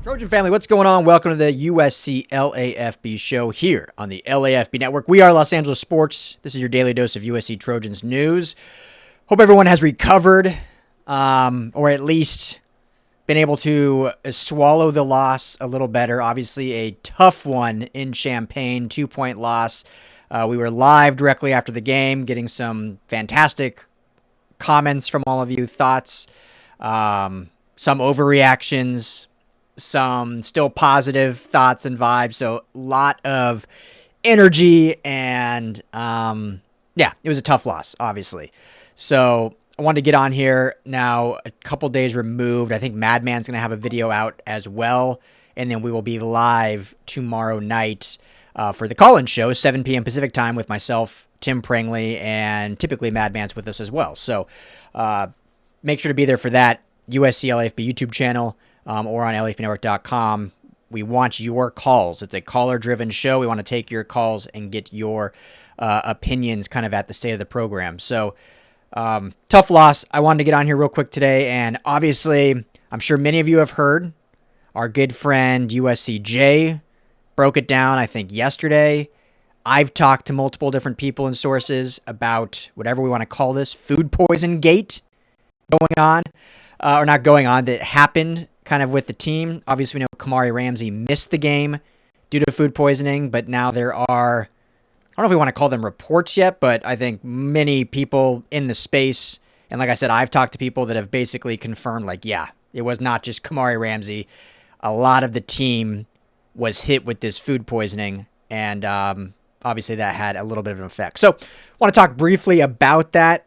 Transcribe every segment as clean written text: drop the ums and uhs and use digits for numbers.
Trojan family, what's going on? Welcome to the USC LAFB show here on the LAFB network. We are Los Angeles Sports. This is your daily dose of USC Trojans news. Hope everyone has recovered, or at least been able to swallow the loss a little better. Obviously, a tough one in Champaign, 2-point loss. We were live directly after the game, getting some fantastic comments from all of you, thoughts, some overreactions, some still positive thoughts and vibes. So a lot of energy and, it was a tough loss, obviously. So I wanted to get on here now, a couple days removed. I think Madman's going to have a video out as well. And then we will be live tomorrow night for the Call-In Show, 7 p.m. Pacific time with myself, Tim Prangley, and typically Madman's with us as well. So make sure to be there for that. USC LAFB YouTube channel. Or on LAFBnetwork.com. We want your calls. It's a caller-driven show. We want to take your calls and get your opinions kind of at the state of the program. So, tough loss. I wanted to get on here real quick today, and obviously, I'm sure many of you have heard. Our good friend USCJ broke it down, I think, yesterday. I've talked to multiple different people and sources about whatever we want to call this, food poison gate going on, or not going on, that happened kind of with the team. Obviously, we know Kamari Ramsey missed the game due to food poisoning, but now there are, I don't know if we want to call them reports yet, but I think many people in the space, and like I said, I've talked to people that have basically confirmed, like, yeah, it was not just Kamari Ramsey. A lot of the team was hit with this food poisoning, and obviously that had a little bit of an effect. So I want to talk briefly about that,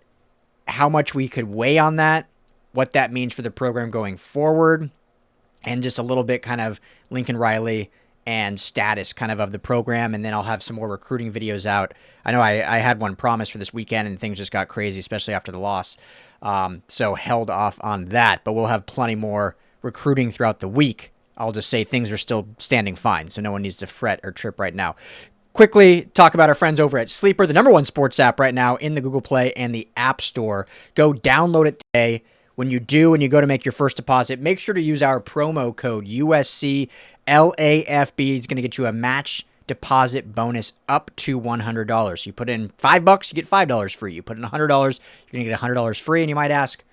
how much we could weigh on that, what that means for the program going forward, and just a little bit kind of Lincoln Riley and status kind of the program. And then I'll have some more recruiting videos out. I know I had one promised for this weekend and things just got crazy, especially after the loss. So held off on that, but we'll have plenty more recruiting throughout the week. I'll just say things are still standing fine, so no one needs to fret or trip right now. Quickly talk about our friends over at Sleeper, the #1 sports app right now in the Google Play and the App Store. Go download it today. When you do, and you go to make your first deposit, make sure to use our promo code USC LAFB. It's going to get you a match deposit bonus up to $100. You put in $5, you get $5 free. You put in $100, you're going to get $100 free. And you might ask,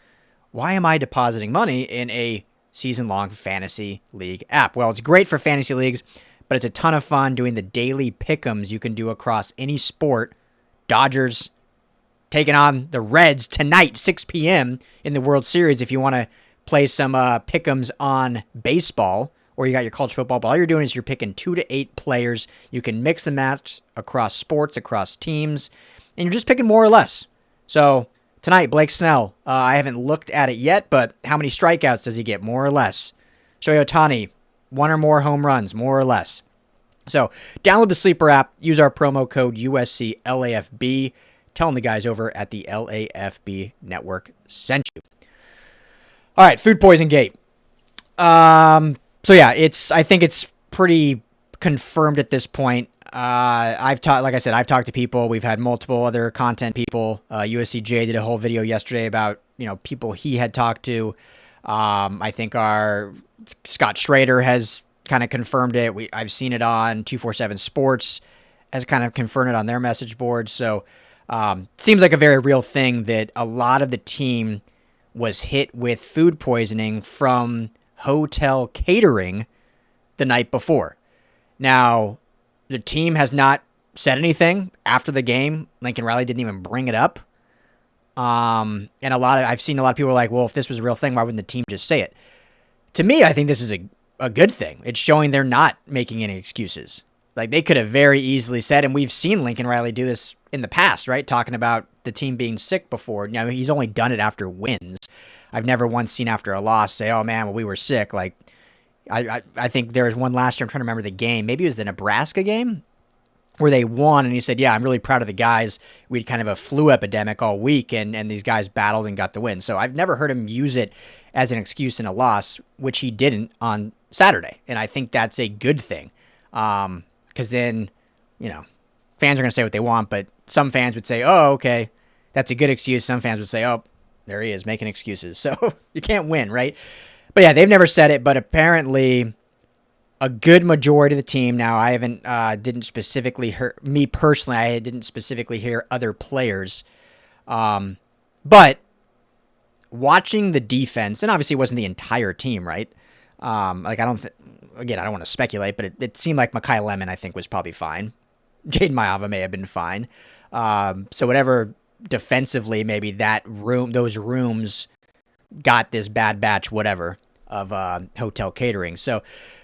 why am I depositing money in a season-long fantasy league app? Well, it's great for fantasy leagues, but it's a ton of fun doing the daily pick'ems you can do across any sport. Dodgers taking on the Reds tonight, 6 p.m. in the World Series. If you want to play some pick'ems on baseball, or you got your college football, but all you're doing is you're picking 2 to 8 players. You can mix and match across sports, across teams, and you're just picking more or less. So tonight, Blake Snell, I haven't looked at it yet, but how many strikeouts does he get, more or less? Shohei Ohtani, 1 or more home runs, more or less. So download the Sleeper app, use our promo code USCLAFB. Telling the guys over at the LAFB network sent you. All right, food poison gate. I think it's pretty confirmed at this point. I've talked to people. We've had multiple other content people. USCJ did a whole video yesterday about, people he had talked to. I think our Scott Schrader has kind of confirmed it. I've seen it on 247 Sports, has kind of confirmed it on their message board. So seems like a very real thing that a lot of the team was hit with food poisoning from hotel catering the night before. Now, the team has not said anything after the game. Lincoln Riley didn't even bring it up. And I've seen a lot of people are like, well, if this was a real thing, why wouldn't the team just say it? To me, I think this is a good thing. It's showing they're not making any excuses. Like, they could have very easily said, and we've seen Lincoln Riley do this in the past, right? Talking about the team being sick before. He's only done it after wins. I've never once seen after a loss say, oh man, well, we were sick. Like, I think there was one last year, I'm trying to remember the game. Maybe it was the Nebraska game where they won, and he said, yeah, I'm really proud of the guys. We had kind of a flu epidemic all week, and these guys battled and got the win. So I've never heard him use it as an excuse in a loss, which he didn't on Saturday. And I think that's a good thing. Because then, fans are going to say what they want, but some fans would say, oh, okay, that's a good excuse. Some fans would say, oh, there he is making excuses. So you can't win, right? But yeah, they've never said it, but apparently a good majority of the team. Now, I didn't specifically hear, me personally, I didn't specifically hear other players. But watching the defense, and obviously it wasn't the entire team, right? I don't want to speculate, but it seemed like Mekhi Lemon, I think, was probably fine. Jaden Maiava may have been fine. So whatever defensively, maybe those rooms got this bad batch, whatever, of hotel catering. So,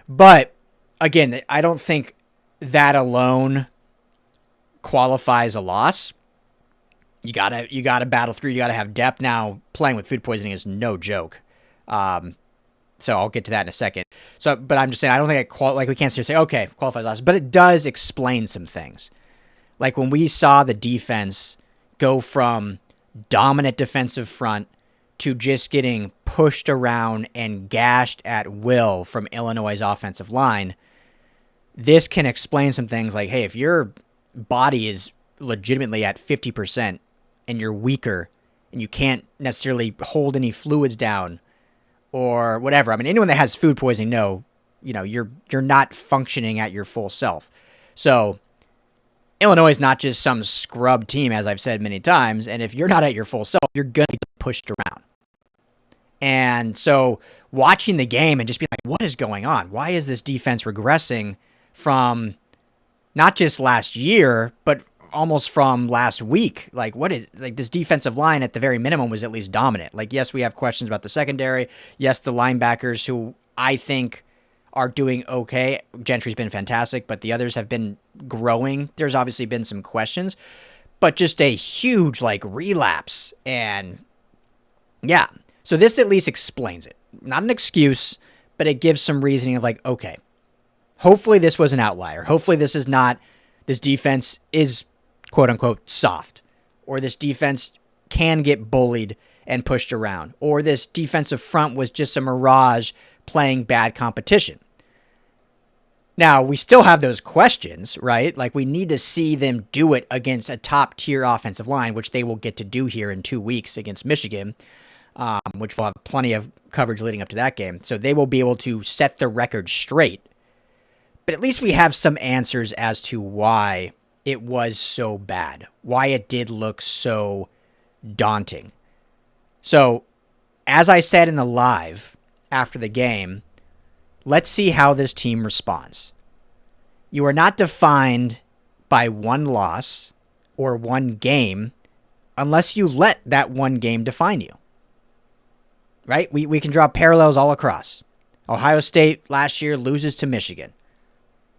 but again, I don't think that alone qualifies a loss. You gotta battle through. You gotta have depth. Now, playing with food poisoning is no joke. So I'll get to that in a second. So, but I'm just saying, I don't think we can't say, okay, qualifies loss, but it does explain some things. Like when we saw the defense go from dominant defensive front to just getting pushed around and gashed at will from Illinois' offensive line, this can explain some things like, hey, if your body is legitimately at 50% and you're weaker and you can't necessarily hold any fluids down or whatever. I mean, anyone that has food poisoning you're not functioning at your full self. So Illinois is not just some scrub team, as I've said many times, and if you're not at your full self, you're going to get pushed around. And so watching the game and just be like, what is going on? Why is this defense regressing from not just last year, but almost from last week? Like, this defensive line at the very minimum was at least dominant. Like, yes, we have questions about the secondary. Yes, the linebackers, who I think are doing okay. Gentry's been fantastic, but the others have been growing. There's obviously been some questions, but just a huge relapse. And yeah, so this at least explains it. Not an excuse, but it gives some reasoning of okay, hopefully this was an outlier. Hopefully this defense is quote unquote soft, or this defense can get bullied and pushed around, or this defensive front was just a mirage playing bad competition. Now, we still have those questions, right? Like, we need to see them do it against a top-tier offensive line, which they will get to do here in 2 weeks against Michigan, which we'll have plenty of coverage leading up to that game. So they will be able to set the record straight. But at least we have some answers as to why it was so bad, why it did look so daunting. So, as I said in the live after the game, let's see how this team responds. You are not defined by one loss or one game unless you let that one game define you. Right? We can draw parallels all across. Ohio State last year loses to Michigan.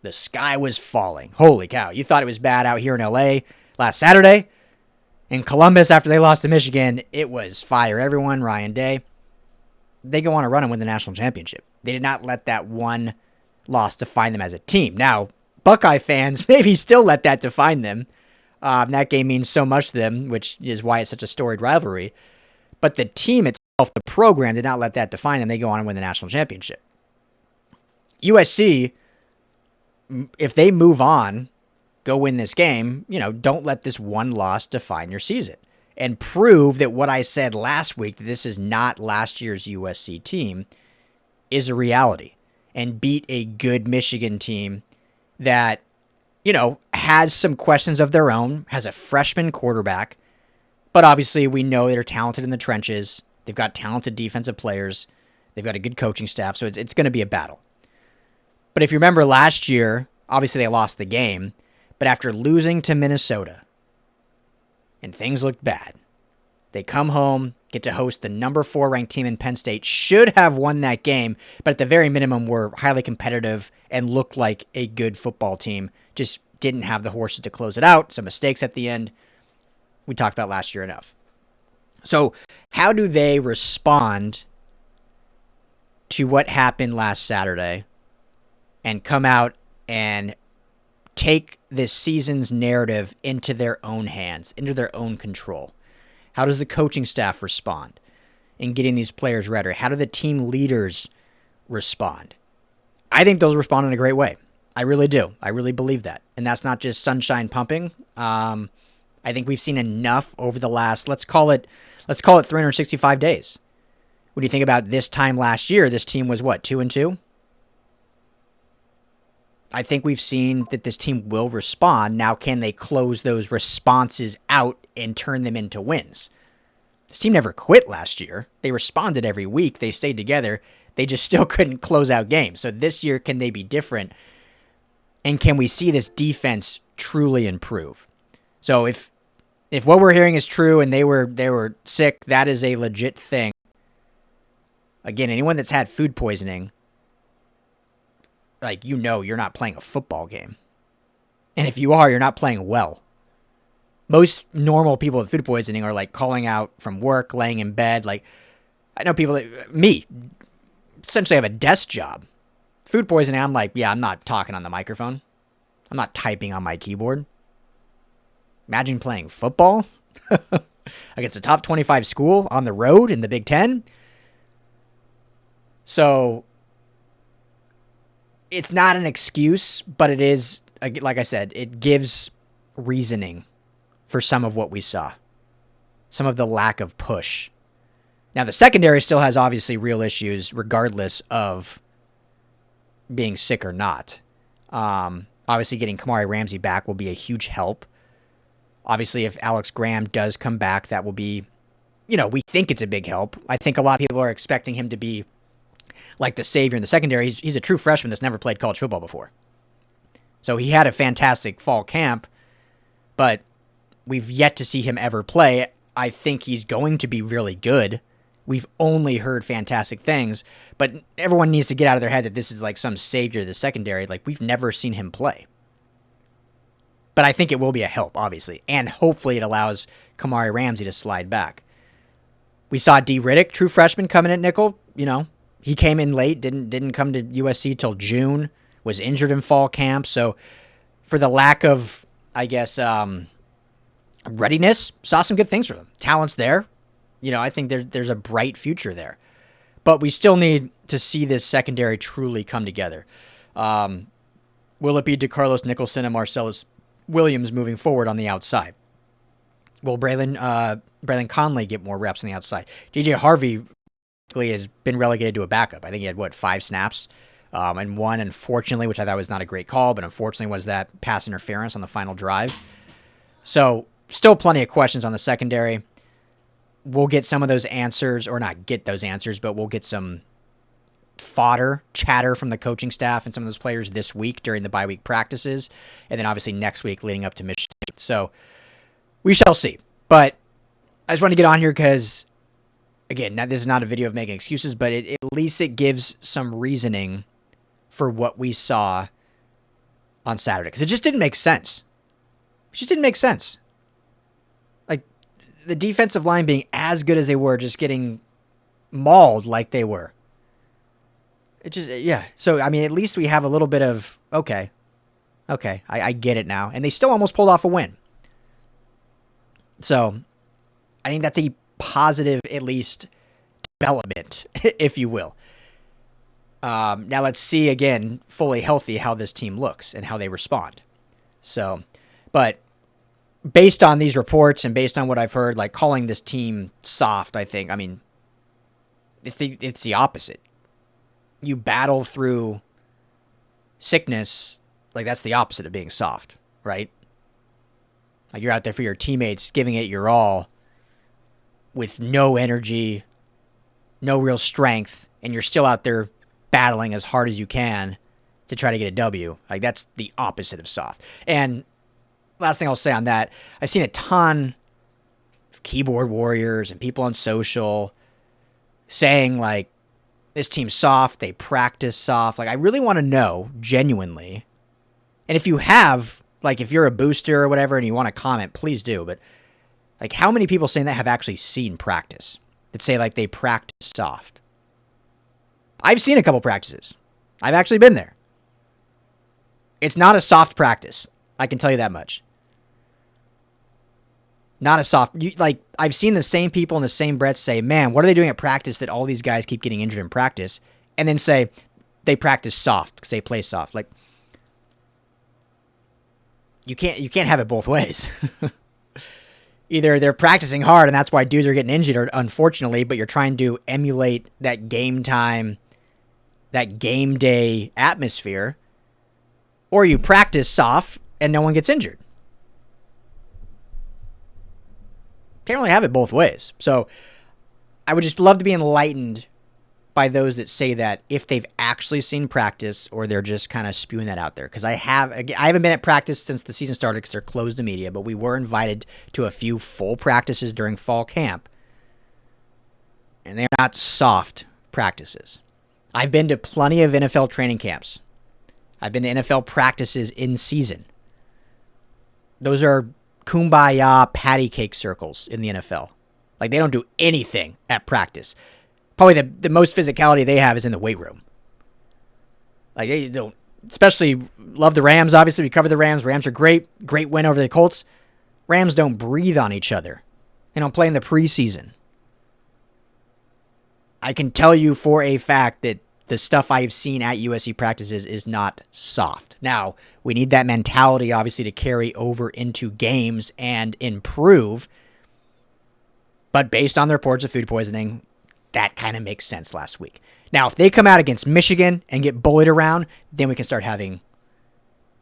The sky was falling. Holy cow. You thought it was bad out here in LA last Saturday. In Columbus, after they lost to Michigan, it was fire. Everyone, Ryan Day, they go on a run and win the national championship. They did not let that one loss define them as a team. Now, Buckeye fans maybe still let that define them. That game means so much to them, which is why it's such a storied rivalry. But the team itself, the program, did not let that define them. They go on and win the national championship. USC, if they move on, go win this game, don't let this one loss define your season. And prove that what I said last week, that this is not last year's USC team, is a reality. And beat a good Michigan team that, has some questions of their own, has a freshman quarterback, but obviously we know they're talented in the trenches. They've got talented defensive players. They've got a good coaching staff, so it's going to be a battle. But if you remember last year, obviously they lost the game, but after losing to Minnesota, and things looked bad, they come home, get to host the number 4 ranked team in Penn State, should have won that game, but at the very minimum were highly competitive and looked like a good football team, just didn't have the horses to close it out, some mistakes at the end. We talked about last year enough. So how do they respond to what happened last Saturday and come out and take this season's narrative into their own hands, into their own control? How does the coaching staff respond in getting these players ready? How do the team leaders respond? I think those respond in a great way. I really do. I really believe that. And that's not just sunshine pumping. I think we've seen enough over the last, let's call it 365 days. When you think about this time last year, this team was what, 2-2? I think we've seen that this team will respond. Now, can they close those responses out and turn them into wins? This team never quit last year. They responded every week. They stayed together. They just still couldn't close out games. So this year, can they be different? And can we see this defense truly improve? So if what we're hearing is true and they were sick, that is a legit thing. Again, anyone that's had food poisoning, like, you're not playing a football game. And if you are, you're not playing well. Most normal people with food poisoning are like calling out from work, laying in bed. Like, I know people that, me, essentially have a desk job. Food poisoning, I'm like, yeah, I'm not talking on the microphone. I'm not typing on my keyboard. Imagine playing football against a top 25 school on the road in the Big Ten. So it's not an excuse, but it is, like I said, it gives reasoning for some of what we saw, some of the lack of push. Now, the secondary still has obviously real issues regardless of being sick or not. Obviously, getting Kamari Ramsey back will be a huge help. Obviously, if Alex Graham does come back, that will be, we think it's a big help. I think a lot of people are expecting him to be like the savior in the secondary. He's a true freshman that's never played college football before. So he had a fantastic fall camp, but we've yet to see him ever play. I think he's going to be really good. We've only heard fantastic things, but everyone needs to get out of their head that this is like some savior of the secondary. Like, we've never seen him play. But I think it will be a help, obviously, and hopefully it allows Kamari Ramsey to slide back. We saw D. Riddick, true freshman, coming at nickel. He came in late, didn't come to USC till June, was injured in fall camp. So for the lack of, I guess, readiness, saw some good things for them. Talent's there. I think there's a bright future there. But we still need to see this secondary truly come together. Will it be DeCarlos Nicholson and Marcellus Williams moving forward on the outside? Will Braylon Conley get more reps on the outside? DJ Harvey has been relegated to a backup. I think he had, 5 snaps? And one, unfortunately, which I thought was not a great call, but unfortunately was that pass interference on the final drive. So still plenty of questions on the secondary. We'll get some of those answers, or not get those answers, but we'll get some chatter from the coaching staff and some of those players this week during the bye week practices, and then obviously next week leading up to Michigan. So we shall see. But I just want to get on here because, again, this is not a video of making excuses, but at least it gives some reasoning for what we saw on Saturday, because it just didn't make sense. It just didn't make sense. Like, the defensive line being as good as they were, just getting mauled like they were. It just, yeah. So, I mean, at least we have a little bit of, okay, I get it now. And they still almost pulled off a win. So, I think that's a positive, at least, development, if you will. Now let's see, again, fully healthy, how this team looks and how they respond. So, but based on these reports and based on what I've heard, like, calling this team soft, I think, I mean, it's the opposite. You battle through sickness, like, that's the opposite of being soft, right? Like, you're out there for your teammates, giving it your all with no energy, no real strength, and you're still out there battling as hard as you can to try to get a W. Like, that's the opposite of soft. And last thing I'll say on that, I've seen a ton of keyboard warriors and people on social saying, like, this team's soft, they practice soft. Like, I really want to know, genuinely, and if you have, like, if you're a booster or whatever and you want to comment, please do, but, like, how many people saying that have actually seen practice that say, like, they practice soft? I've seen a couple practices. I've actually been there. It's not a soft practice. I can tell you that much. Not a soft. I've seen the same people in the same breath say, man, what are they doing at practice that all these guys keep getting injured in practice? And then say they practice soft because they play soft. Like, you can't have it both ways. Either they're practicing hard and that's why dudes are getting injured, unfortunately, but you're trying to emulate that game time, that game day atmosphere, or you practice soft and no one gets injured. Can't really have it both ways. So I would just love to be enlightened by those that say that if they've actually seen practice or they're just kind of spewing that out there. Because I haven't been at practice since the season started because they're closed to media, but we were invited to a few full practices during fall camp. And they're not soft practices. I've been to plenty of NFL training camps. I've been to NFL practices in season. Those are kumbaya patty cake circles in the NFL. Like, they don't do anything at practice. Probably the most physicality they have is in the weight room. Like, they don't, especially love the Rams. Obviously, we cover the Rams. Rams are great. Great win over the Colts. Rams don't breathe on each other. They don't play in the preseason. I can tell you for a fact that the stuff I've seen at USC practices is not soft. Now, we need that mentality, obviously, to carry over into games and improve. But based on the reports of food poisoning, that kind of makes sense last week. Now, if they come out against Michigan and get bullied around, then we can start having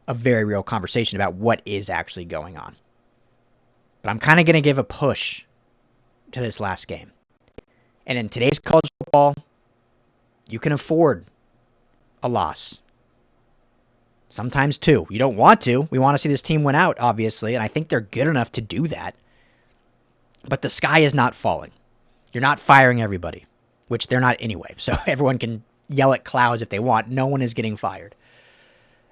a very real conversation about what is actually going on. But I'm kind of going to give a push to this last game. And in today's college football, you can afford a loss. Sometimes two. You don't want to. We want to see this team win out, obviously, and I think they're good enough to do that. But the sky is not falling. You're not firing everybody, which they're not anyway. So everyone can yell at clouds if they want. No one is getting fired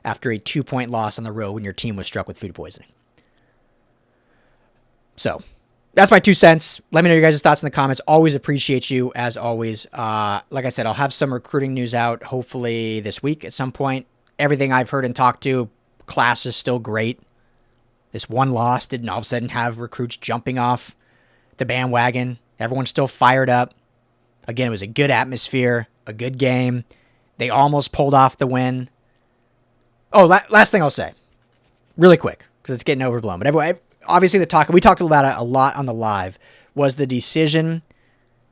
after a 2-point loss on the road when your team was struck with food poisoning. So that's my 2 cents. Let me know your guys' thoughts in the comments. Always appreciate you, as always. Like I said, I'll have some recruiting news out hopefully this week at some point. Everything I've heard and talked to, class is still great. This one loss didn't all of a sudden have recruits jumping off the bandwagon. Everyone's still fired up. Again, it was a good atmosphere, a good game. They almost pulled off the win. Oh, last thing I'll say, really quick, because it's getting overblown. But everyone, obviously, we talked about it a lot on the live, was the decision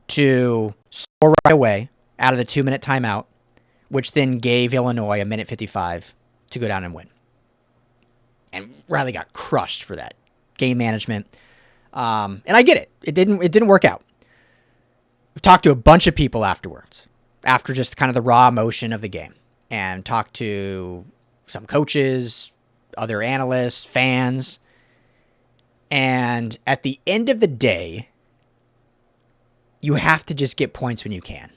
to score right away out of the 2-minute timeout, which then gave Illinois a minute 55 to go down and win. And Riley got crushed for that. Game management. And I get it. It didn't work out. I've talked to a bunch of people afterwards, after just kind of the raw emotion of the game, and talked to some coaches, other analysts, fans. And at the end of the day, you have to just get points when you can.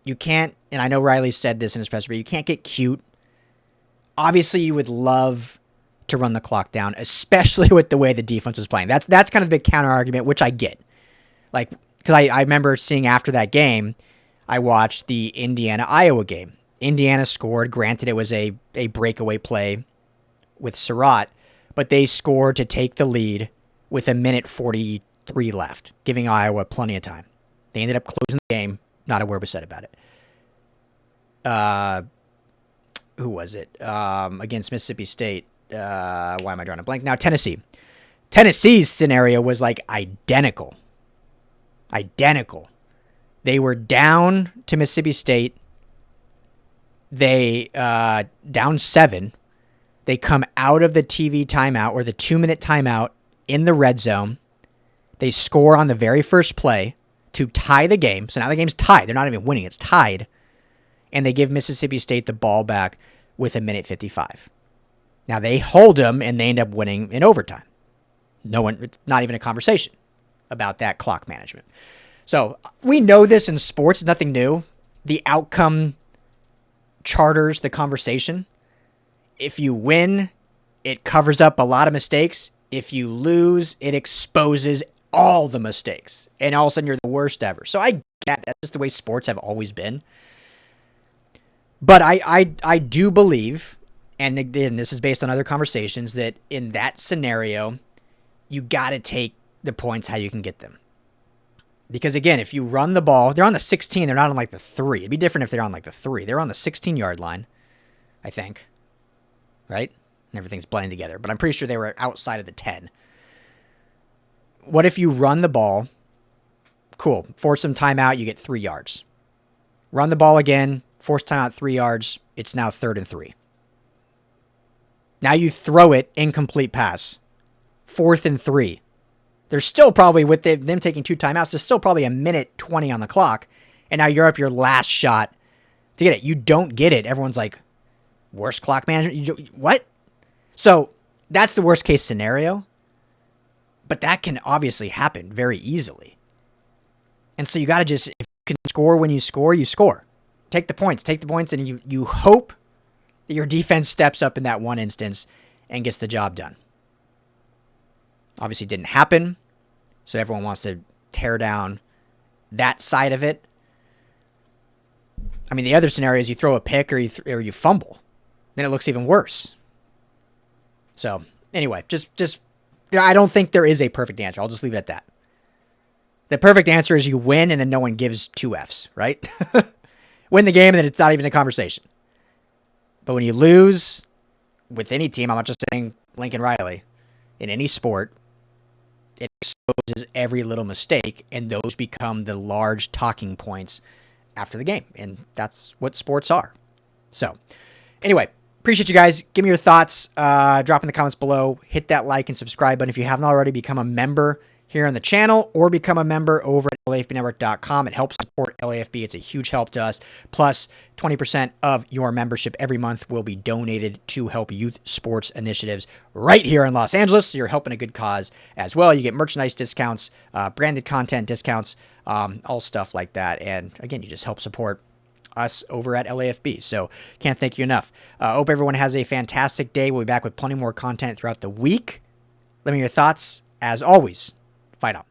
You can't, and I know Riley said this in his presser, but you can't get cute. Obviously, you would love to run the clock down, especially with the way the defense was playing. That's kind of the big counter argument, which I get. Like, because I remember seeing after that game, I watched the Indiana-Iowa game. Indiana scored. Granted, it was a breakaway play with Surratt, but they scored to take the lead with a minute 43 left, giving Iowa plenty of time. They ended up closing the game. Not a word was said about it. Who was it? Against Mississippi State. Why am I drawing a blank now? Tennessee. Tennessee's scenario was like identical. They were down to Mississippi State. They down 7. They come out of the TV timeout or the 2-minute timeout in the red zone. They score on the very first play to tie the game. So now the game's tied. They're not even winning. It's tied. And they give Mississippi State the ball back with a minute 55. Now they hold them and they end up winning in overtime. It's not even a conversation about that clock management. So we know this in sports. It's nothing new. The outcome charters the conversation. If you win, it covers up a lot of mistakes. If you lose, it exposes all the mistakes. And all of a sudden, you're the worst ever. So I get that's just the way sports have always been. But I do believe, and again, this is based on other conversations, that in that scenario, you got to take the points how you can get them. Because again, if you run the ball, they're on the 16, they're not on like the 3. It'd be different if they're on like the 3. They're on the 16-yard line, I think. Right? And everything's blending together. But I'm pretty sure they were outside of the 10. What if you run the ball? Cool. Force some timeout, you get 3 yards. Run the ball again, force timeout 3 yards. It's now 3rd and 3. Now you throw it, incomplete pass. 4th and 3. There's still probably, with them taking 2 timeouts, there's still probably a minute 20 on the clock. And now you're up your last shot to get it. You don't get it. Everyone's like, worst clock management? What? So that's the worst case scenario. But that can obviously happen very easily. And so you got to just, if you can score when you score, you score. Take the points, and you hope that your defense steps up in that one instance and gets the job done. Obviously it didn't happen, so everyone wants to tear down that side of it. I mean, the other scenario is you throw a pick or you fumble. Then it looks even worse. So, anyway, just I don't think there is a perfect answer. I'll just leave it at that. The perfect answer is you win and then no one gives 2 Fs, right? Win the game and then it's not even a conversation. But when you lose with any team, I'm not just saying Lincoln Riley, in any sport, it exposes every little mistake, and those become the large talking points after the game. And that's what sports are. So, anyway, appreciate you guys. Give me your thoughts. Drop in the comments below. Hit that like and subscribe button if you haven't already. Become a member here on the channel or become a member over at LAFBnetwork.com. It helps support LAFB. It's a huge help to us. Plus, 20% of your membership every month will be donated to help youth sports initiatives right here in Los Angeles. So you're helping a good cause as well. You get merchandise discounts, branded content discounts, all stuff like that. And again, you just help support us over at LAFB. So can't thank you enough. Hope everyone has a fantastic day. We'll be back with plenty more content throughout the week. Let me know your thoughts. As always, fight on.